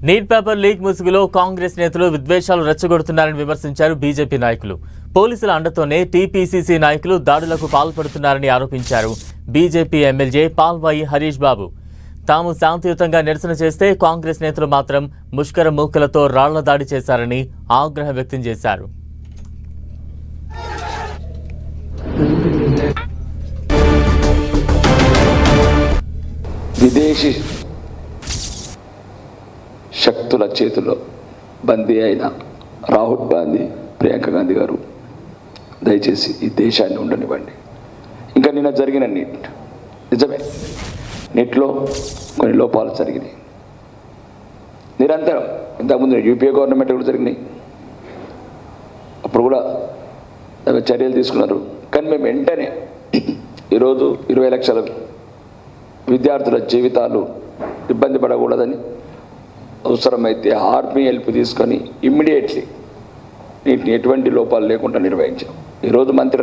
Neat paper leak ముసుగులో కాంగ్రెస్ నేతలు విద్వేషాలు రెచ్చగొడుతున్నారని విమర్శించారు బీజేపీ నాయకులు. పోలీసుల అండతోనే టీపీసీసీ నాయకులు దాడులకు పాల్పడుతున్నారని ఆరోపించారు బీజేపీ ఎమ్మెల్యే పాల్వాయి హరీష్ బాబు. తాము శాంతియుతంగా నిరసన చేస్తే కాంగ్రెస్ నేతలు మాత్రం ముష్కర మూకలతో రాళ్ల దాడి చేశారని ఆగ్రహం వ్యక్తం చేశారు. విదేశీ శక్తుల చేతిలో బందీ అయిన రాహుల్ గాంధీ, ప్రియాంక గాంధీ గారు దయచేసి ఈ దేశాన్ని ఉండనివ్వండి. ఇంకా నిన్న జరిగిన నీట్ నిజమే, నీట్లో కొన్ని లోపాలు జరిగినాయి. నిరంతరం ఇంతకుముందు యూపీఏ గవర్నమెంట్ కూడా జరిగినాయి, అప్పుడు కూడా చర్యలు తీసుకున్నారు. కానీ మేము వెంటనే ఈరోజు 20 లక్షల విద్యార్థుల జీవితాలు ఇబ్బంది పడకూడదని అవసరమైతే ఆర్మీ హెల్ప్ తీసుకొని ఇమ్మీడియట్లీ నీటిని ఎటువంటి లోపాలు లేకుండా నిర్వహించాం. ఈరోజు మంత్రి